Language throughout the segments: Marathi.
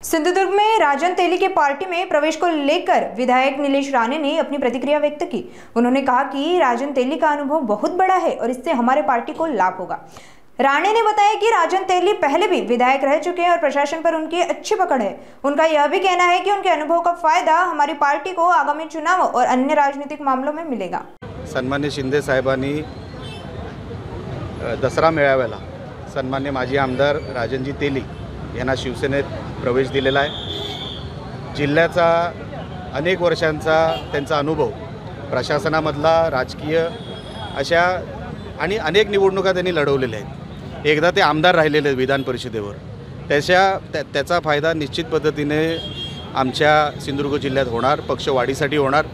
सिंधुदुर्ग में राजन तेली के पार्टी में प्रवेश को लेकर विधायक नीलेश राणे ने अपनी प्रतिक्रिया व्यक्त की। उन्होंने कहा कि राजन तेली का अनुभव बहुत बड़ा है और इससे हमारे पार्टी को लाभ होगा। राणे ने बताया कि राजन तेली पहले भी विधायक रह चुके हैं और प्रशासन पर उनकी अच्छी पकड़ है। उनका यह भी कहना है कि उनके अनुभव का फायदा हमारी पार्टी को आगामी चुनाव और अन्य राजनीतिक मामलों में मिलेगा। सन्मान्य शिंदे साहेबांनी दसरा मेळाव्याला सन्मान्य माजी आमदार राजनजी तेली यांना शिवसेनेत प्रवेश दिलेला आहे। जिल्ह्याचा अनेक वर्षांचा त्यांचा अनुभव, प्रशासनामधला, राजकीय अशा आणि अनेक निवडणुका त्यांनी लढवलेल्या आहेत। एकदा ते आमदार राहिलेले विधान परिषदेवर, त्याचा फायदा निश्चित पद्धतीने आमच्या सिंधुदुर्ग जिल्ह्यात होणार, पक्षवाढीसाठी होणार।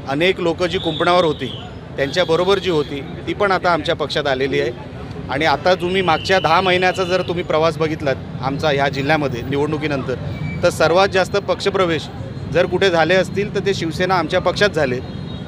अनेक लोक जी कुंपणावर होती त्यांच्याबरोबर जी होती ती पण आता आमच्या पक्षात आलेली आहे। आणि आता तुम्ही मागच्या 10 महिन्याचा जर तुम्ही प्रवास बघितलात आमचा ह्या जिल्ह्यामध्ये निवडणुकीनंतर, तर सर्वात जास्त पक्षप्रवेश जर कुठे झाले असतील तर ते शिवसेना आमच्या पक्षात झाले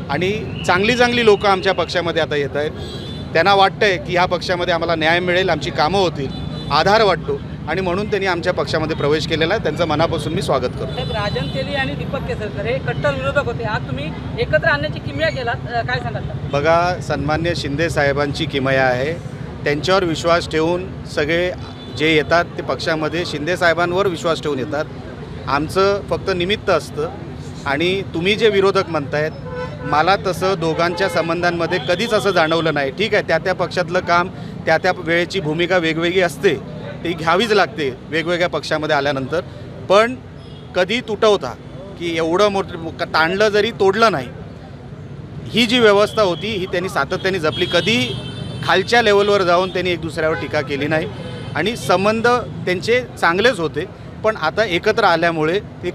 आणि चांगली लोक आमच्या पक्षामध्ये आता येत आहेत। त्यांना वाटतंय की ह्या पक्षामध्ये आम्हाला न्याय मिळेल, आमची कामं होतील, आधार वाटतो आणि म्हणून त्यांनी आमच्या पक्षामध्ये प्रवेश केलेला आहे। त्यांचं मनापासून मी स्वागत करतो। राजन तेली आणि दीपक केसरकर हे कट्टर विरोधक होते, आज तुम्ही एकत्र आणण्याची किमया केलात, काय सांगाल? बघा, सन्मान्य शिंदे साहेबांची किमया आहे, त्यांच्यावर विश्वास ठेवून सगळे जे येतात ते पक्षामध्ये शिंदे साहेबांवर विश्वास ठेवून येतात। आमचं फक्त निमित्त असतं आणि तुम्ही जे विरोधक म्हणतायत, मला तसं दोघांच्या संबंधांमध्ये कधीच असं जाणवलं नाही। ठीक आहे, त्या पक्षातलं काम, त्या वेळेची भूमिका वेगवेगळी असते, ती घ्यावीच लागते वेगवेगळ्या पक्षामध्ये आल्यानंतर, पण कधी तुटवता की एवढं मोठं ताणलं जरी तोडलं नाही, ही जी व्यवस्था होती ही त्यांनी सातत्याने जपली। कधी खालच्या लेवलवर जाऊन त्यांनी एक दुसऱ्यावर टीका केली नाही आणि संबंध त्यांचे चांगलेच होते, पण आता एकत्र आल्यामुळे ते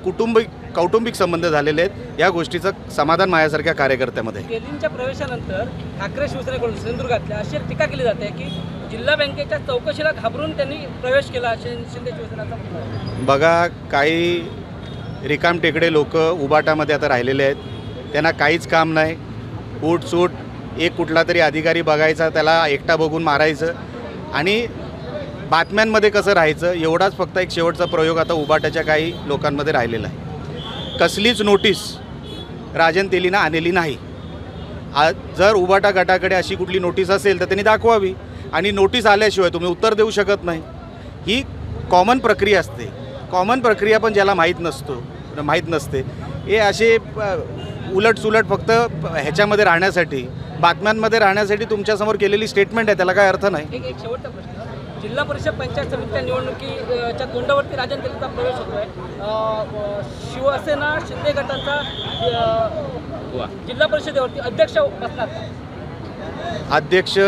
कौटुंबिक संबंध झालेले आहेत। या गोष्टीचं समाधान माझ्यासारख्या कार्यकर्त्यामध्ये। तेलींच्या प्रवेशानंतर ठाकरे शिवसेनेकडून सिंधुदुर्गातल्या अशी टीका केली जाते की जिल्हा बँकेच्या चौकशीला घाबरून त्यांनी प्रवेश केला, शिंदे शिवसेनेचा। बघा, काही रिकामटेकडे लोक उबाटामध्ये आता राहिलेले आहेत, त्यांना काहीच काम नाही, उठसूट एक कुठला तरी अधिकारी बघायचा, त्याला एकटा बघून मारायचं आणि बातम्यांमध्ये कसं राहायचं, एवढाच फक्त एक शेवटचा प्रयोग आता उबाटाच्या काही लोकांमध्ये राहिलेला आहे। कसलीच नोटीस राजन तेलींना आलेली नाही। जर उबाटा गटाकडे अशी कुठली नोटीस असेल तर त्यांनी दाखवावी आणि नोटीस आल्याशिवाय तुम्ही उत्तर देऊ शकत नाही। ही कॉमन प्रक्रिया असते। कॉमन प्रक्रिया पण ज्याला माहीत नसते, हे असे उलटसुलट फक्त ह्याच्यामध्ये राहण्यासाठी, बातम्यांमध्ये राहण्यासाठी तुमच्यासमोर केलेली स्टेटमेंट आहे, त्याला काय अर्थ नाही। एक शेवटचा प्रश्न, जिल्हा परिषद पंचायत समितीच्या निवडणुकीच्या तोंडावरती राजन तेलींचा प्रवेश होतोय। शिवसेना शिंदे गटाचा जिल्हा परिषदेवरती अध्यक्ष असणार, अध्यक्ष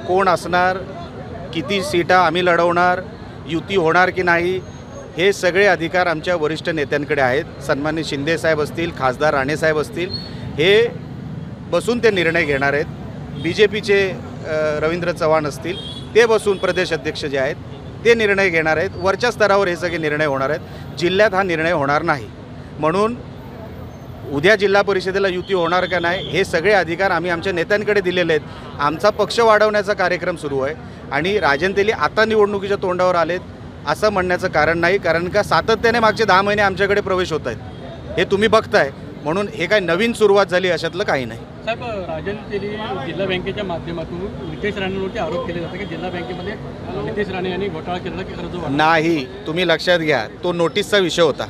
कोण असणार, किती सीटा आम्ही लढवणार, युती होणार की नाही, हे सगळे अधिकार आमच्या वरिष्ठ नेत्यांकडे आहेत। सन्मान्य शिंदे साहेब असतील, खासदार राणे साहेब असतील, हे बसून ते निर्णय घेणार आहेत। बीजेपीचे रवींद्र चव्हाण असतील, ते बसून प्रदेश अध्यक्ष जे आहेत ते निर्णय घेणार आहेत। वरच्या स्तरावर हे सगळे निर्णय होणार आहेत, जिल्ह्यात हा निर्णय होणार नाही। म्हणून उद्या जिल्हा परिषदेला युती होणार का नाही, हे सगळे अधिकार आम्ही आमच्या नेत्यांकडे दिलेले आहेत। आमचा पक्ष वाढवण्याचा कार्यक्रम सुरू आहे आणि राजन तेली आता निवडणुकीच्या तोंडावर आलेत असं म्हणण्याचं कारण नाही, कारण का सातत्याने मागचे 10 महिने आमच्याकडे प्रवेश होत आहेत, हे तुम्ही बघताय। म्हणून हे काय नवीन सुरुवात झाली अशातलं काही नाही। साहेब, राजन तेली जिल्हा बँकेच्या माध्यमातून नितेश राणेंवरती आरोप केले जातात की जिल्हा बँकेमध्ये नितेश राणे यांनी घोटाळा केला की कर्ज नाही। तुम्ही लक्षात घ्या, तो नोटीसचा विषय होता।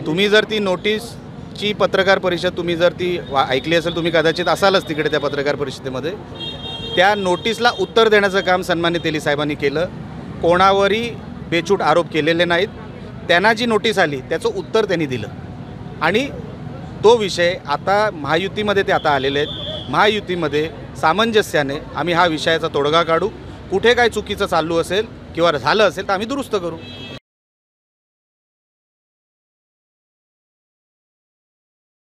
तुम्ही जर ती नोटीसची पत्रकार परिषद तुम्ही जर ती ऐकली असेल, तुम्ही कदाचित असालच तिकडे त्या पत्रकार परिषदेमध्ये, त्या नोटीसला उत्तर देण्याचं काम सन्मान्य तेली साहेबांनी केलं। कोणावरही बेछूट आरोप केलेले नाहीत। त्यांना जी नोटीस आली त्याचं उत्तर त्यांनी दिलं आणि तो विषय आता महायुतीमध्ये ते आता आलेले आहेत। महायुतीमध्ये सामंजस्याने आम्ही हा विषयाचा तोडगा काढू, कुठे काय चुकीचं चालू असेल किंवा झालं असेल तर आम्ही दुरुस्त करू।